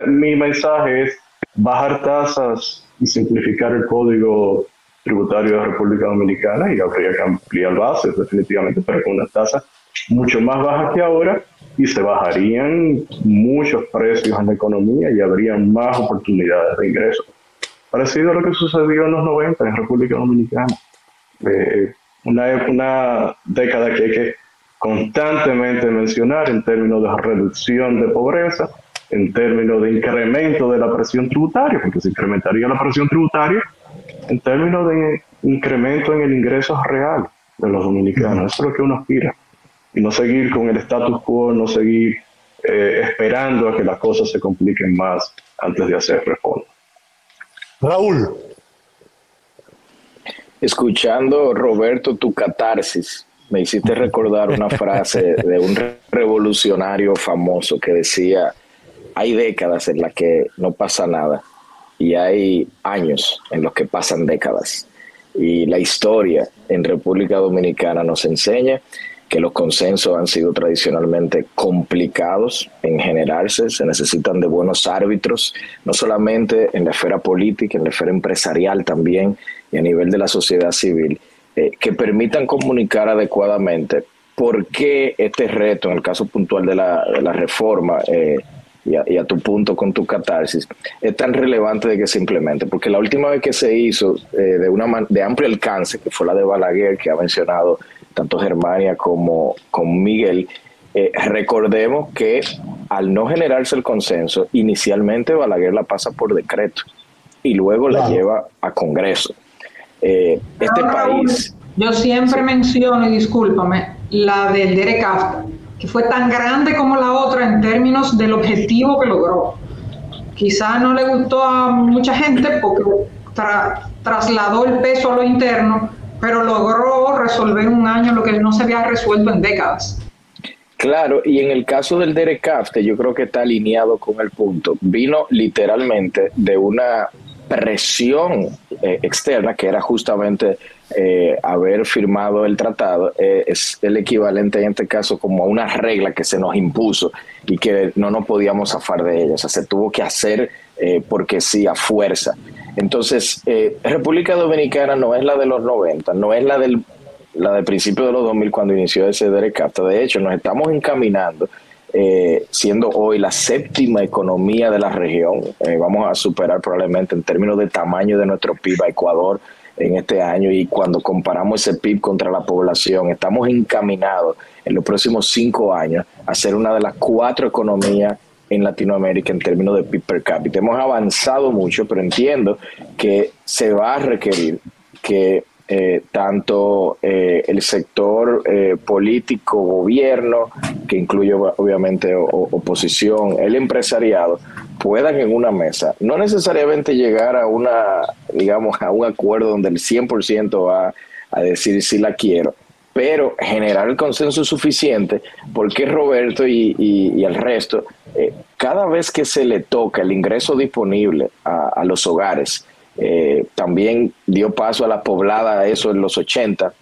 Mi mensaje es bajar tasas y simplificar el código tributario de la República Dominicana, y habría que ampliar bases definitivamente, pero con una tasa mucho más baja que ahora, y se bajarían muchos precios en la economía y habría más oportunidades de ingresos. Parecido a lo que sucedió en los 90 en República Dominicana. Eh, una década que hay que constantemente mencionar en términos de reducción de pobreza, en términos de incremento de la presión tributaria, porque se incrementaría la presión tributaria en términos de incremento en el ingreso real de los dominicanos. Eso es lo que uno aspira. Y no seguir con el status quo, no seguir esperando a que las cosas se compliquen más antes de hacer reformas. Raúl. Escuchando, Roberto, tu catarsis, me hiciste recordar una frase de un revolucionario famoso que decía: hay décadas en las que no pasa nada y hay años en los que pasan décadas. Y la historia en República Dominicana nos enseña que los consensos han sido tradicionalmente complicados en generarse, se necesitan de buenos árbitros, no solamente en la esfera política, en la esfera empresarial también, y a nivel de la sociedad civil, que permitan comunicar adecuadamente por qué este reto, en el caso puntual de la reforma, y a tu punto con tu catarsis, es tan relevante de que se implemente. Porque la última vez que se hizo de amplio alcance, que fue la de Balaguer, que ha mencionado tanto Germania como Miguel, recordemos que al no generarse el consenso, inicialmente Balaguer la pasa por decreto y luego la lleva a Congreso. Este país... Yo siempre menciono, y discúlpame, la del Derek Afta, que fue tan grande como la otra en términos del objetivo que logró. Quizá no le gustó a mucha gente porque trasladó el peso a lo interno, pero logró resolver un año lo que no se había resuelto en décadas. Claro, y en el caso del Derek Afta, yo creo que está alineado con el punto. Vino literalmente de una presión externa, que era justamente haber firmado el tratado. Es el equivalente en este caso como a una regla que se nos impuso y que no nos podíamos zafar de ella. O sea, se tuvo que hacer porque sí, a fuerza. Entonces, República Dominicana no es la de los 90, no es la de principios de los 2000 cuando inició ese Derek Afta. De hecho, nos estamos encaminando, siendo hoy la séptima economía de la región. Vamos a superar probablemente en términos de tamaño de nuestro PIB a Ecuador en este año, y cuando comparamos ese PIB contra la población, estamos encaminados en los próximos 5 años a ser una de las 4 economías en Latinoamérica en términos de PIB per cápita. Hemos avanzado mucho, pero entiendo que se va a requerir que tanto el sector político, gobierno, que incluye obviamente oposición, el empresariado, puedan en una mesa, no necesariamente llegar a un acuerdo donde el 100% va a decir si la quiero, pero generar el consenso suficiente, porque Roberto y el resto, cada vez que se le toca el ingreso disponible a los hogares, también dio paso a la poblada, eso en los 80,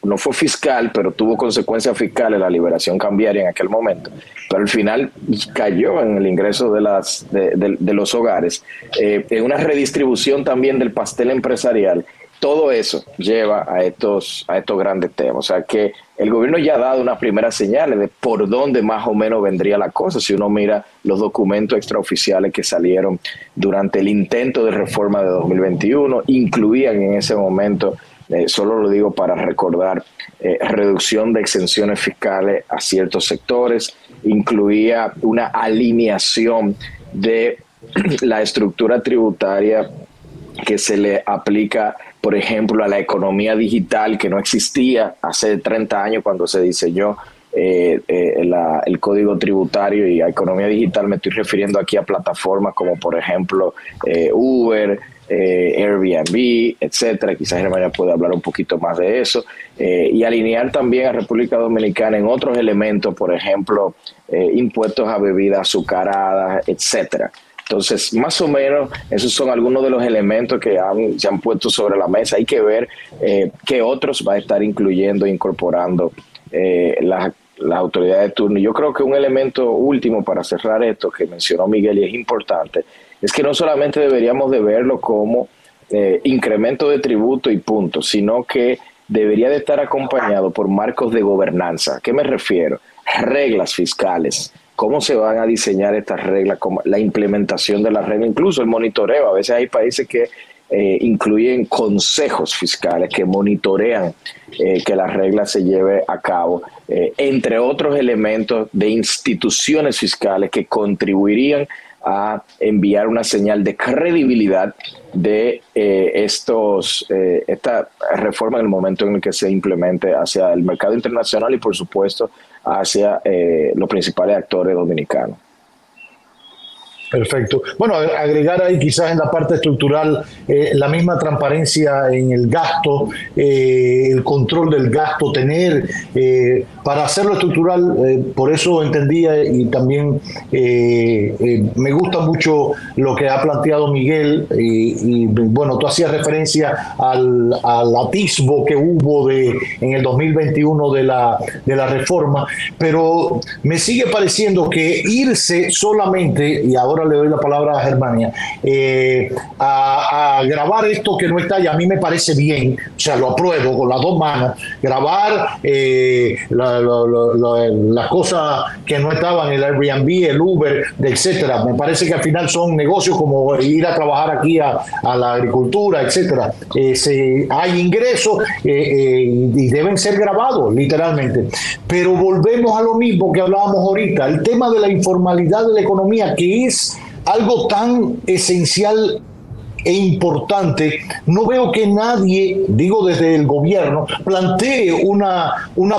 no fue fiscal, pero tuvo consecuencias fiscales la liberación cambiaria en aquel momento, pero al final cayó en el ingreso de los hogares, en una redistribución también del pastel empresarial. Todo eso lleva a estos grandes temas. O sea que el gobierno ya ha dado unas primeras señales de por dónde más o menos vendría la cosa. Si uno mira los documentos extraoficiales que salieron durante el intento de reforma de 2021, incluían en ese momento, solo lo digo para recordar, reducción de exenciones fiscales a ciertos sectores, incluía una alineación de la estructura tributaria que se le aplica, por ejemplo, a la economía digital, que no existía hace 30 años cuando se diseñó el código tributario. Y a economía digital me estoy refiriendo aquí a plataformas como, por ejemplo, Uber, Airbnb, etcétera. Quizás Germania puede hablar un poquito más de eso, y alinear también a República Dominicana en otros elementos, por ejemplo, impuestos a bebidas azucaradas, etcétera. Entonces, más o menos, esos son algunos de los elementos que se han puesto sobre la mesa. Hay que ver qué otros va a estar incluyendo e incorporando las autoridades de turno. Yo creo que un elemento último para cerrar esto que mencionó Miguel y es importante, es que no solamente deberíamos de verlo como incremento de tributo y punto, sino que debería de estar acompañado por marcos de gobernanza. ¿A qué me refiero? Reglas fiscales. ¿Cómo se van a diseñar estas reglas? Como la implementación de las reglas, incluso el monitoreo. A veces hay países que incluyen consejos fiscales que monitorean que las reglas se lleven a cabo, entre otros elementos de instituciones fiscales que contribuirían a enviar una señal de credibilidad de esta reforma en el momento en el que se implemente hacia el mercado internacional y, por supuesto, hacia los principales actores dominicanos. Perfecto. Bueno, agregar ahí quizás en la parte estructural la misma transparencia en el gasto, el control del gasto, tener, para hacerlo estructural, por eso entendía y también me gusta mucho lo que ha planteado Miguel y bueno, tú hacías referencia al atisbo que hubo en el 2021 de la reforma, pero me sigue pareciendo que irse solamente, y ahora le doy la palabra a Germania, a grabar esto que no está, y a mí me parece bien, o sea, lo apruebo con las dos manos, grabar las cosas que no estaban, el Airbnb, el Uber, etcétera. Me parece que al final son negocios como ir a trabajar aquí a la agricultura, etcétera. Hay ingresos y deben ser grabados, literalmente. Pero volvemos a lo mismo que hablábamos ahorita, el tema de la informalidad de la economía, que es algo tan esencial e importante. No veo que nadie, digo desde el gobierno, plantee una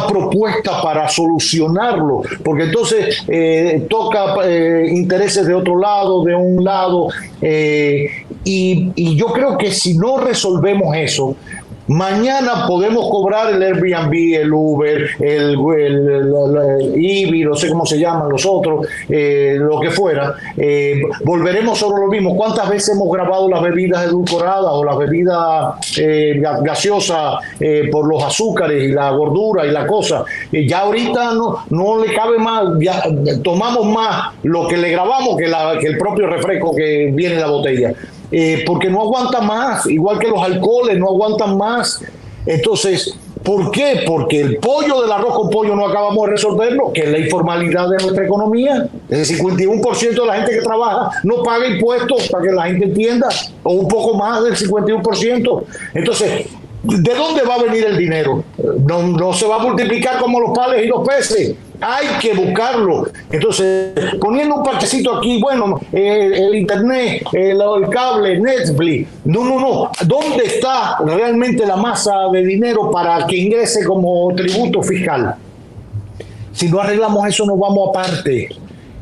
propuesta para solucionarlo, porque entonces toca intereses de otro lado, de un lado, y yo creo que si no resolvemos eso, mañana podemos cobrar el Airbnb, el Uber, el Ibi, no sé cómo se llaman los otros, lo que fuera. Volveremos sobre lo mismo. ¿Cuántas veces hemos grabado las bebidas edulcoradas o las bebidas gaseosas por los azúcares y la gordura y la cosa? Ya ahorita no le cabe más, ya tomamos más lo que le grabamos que el propio refresco que viene en la botella. Porque no aguanta más, igual que los alcoholes no aguantan más. Entonces, ¿por qué? Porque el pollo del arroz con pollo no acabamos de resolverlo, que es la informalidad de nuestra economía. El 51% de la gente que trabaja no paga impuestos, para que la gente entienda, o un poco más del 51%. Entonces, ¿de dónde va a venir el dinero? No se va a multiplicar como los panes y los peces. Hay que buscarlo. Entonces, poniendo un parchecito aquí, bueno, el internet, el cable, Netflix. No. ¿Dónde está realmente la masa de dinero para que ingrese como tributo fiscal? Si no arreglamos eso, nos vamos aparte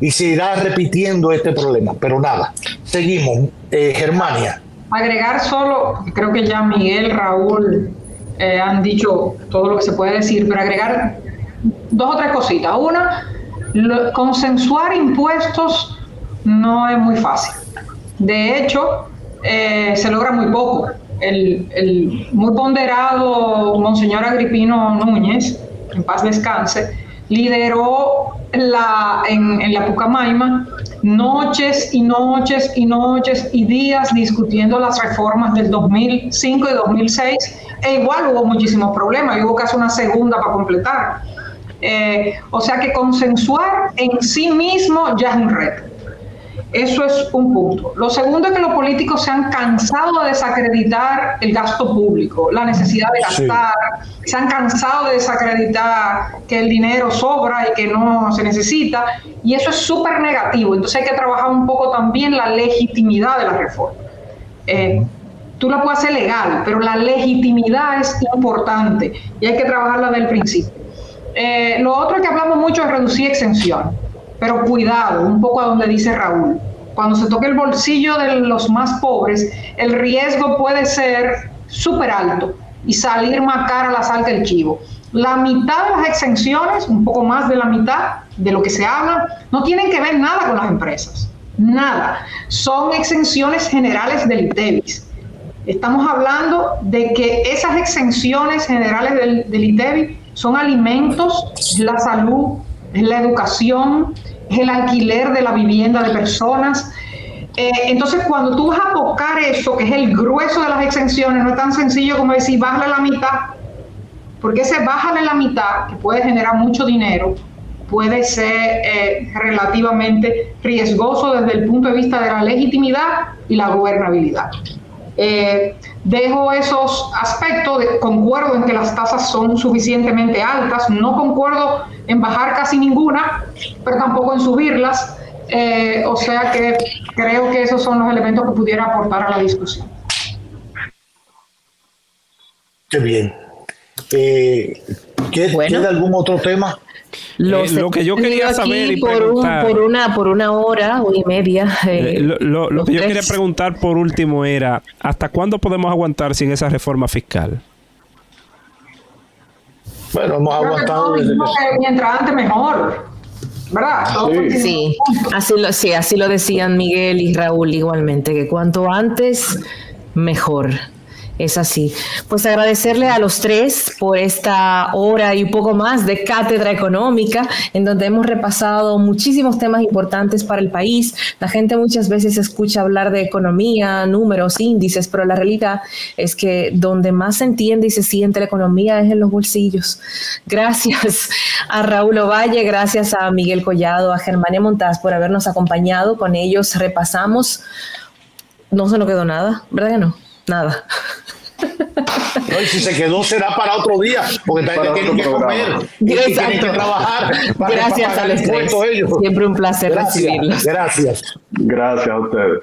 y se irá repitiendo este problema. Pero nada, seguimos. Germania. Agregar solo, creo que ya Miguel, Raúl han dicho todo lo que se puede decir, pero agregar dos o tres cositas. Una, consensuar impuestos no es muy fácil. De hecho, se logra muy poco. El muy ponderado Monseñor Agripino Núñez, en paz descanse, lideró en la Pucamaima noches y noches y noches y días discutiendo las reformas del 2005 y 2006, e igual hubo muchísimos problemas, y hubo casi una segunda para completar. O sea que consensuar en sí mismo ya es un reto. Eso es un punto. Lo segundo es que los políticos se han cansado de desacreditar el gasto público, la necesidad de gastar, se han cansado de desacreditar que el dinero sobra y que no se necesita, y eso es súper negativo. Entonces hay que trabajar un poco también la legitimidad de la reforma. Tú la puedes hacer legal, pero la legitimidad es importante y hay que trabajarla desde el principio. Lo otro es que hablamos mucho de reducir exención, pero cuidado, un poco a donde dice Raúl. Cuando se toque el bolsillo de los más pobres, el riesgo puede ser súper alto y salir más cara la sal que el chivo. La mitad de las exenciones, un poco más de la mitad de lo que se habla, no tienen que ver nada con las empresas. Nada. Son exenciones generales del ITEVIS. Estamos hablando de que esas exenciones generales del ITEVIS son alimentos, es la salud, es la educación, es el alquiler de la vivienda de personas. Entonces, cuando tú vas a tocar eso, que es el grueso de las exenciones, no es tan sencillo como decir, bájale la mitad, porque ese bájale la mitad, que puede generar mucho dinero, puede ser relativamente riesgoso desde el punto de vista de la legitimidad y la gobernabilidad. Dejo esos aspectos, concuerdo en que las tasas son suficientemente altas, no concuerdo en bajar casi ninguna, pero tampoco en subirlas, o sea que creo que esos son los elementos que pudiera aportar a la discusión. Qué bien. ¿Queda algún otro tema? Lo que yo quería saber y preguntar por una hora y media. Lo que yo quería preguntar por último era, ¿hasta cuándo podemos aguantar sin esa reforma fiscal? Bueno, hemos aguantado desde que... Mientras antes mejor, ¿verdad? Sí, así lo decían Miguel y Raúl igualmente, que cuanto antes mejor. Es así. Pues agradecerle a los tres por esta hora y un poco más de cátedra económica, en donde hemos repasado muchísimos temas importantes para el país. La gente muchas veces escucha hablar de economía, números, índices, pero la realidad es que donde más se entiende y se siente la economía es en los bolsillos. Gracias a Raúl Ovalle, gracias a Miguel Collado, a Germania Montaz por habernos acompañado. Con ellos repasamos. No se nos quedó nada, ¿verdad que no? Nada. No, y si se quedó será para otro día, porque también tienen que comer y tienen que trabajar. Gracias a los tres. Siempre un placer recibirlos. Gracias. Gracias a ustedes.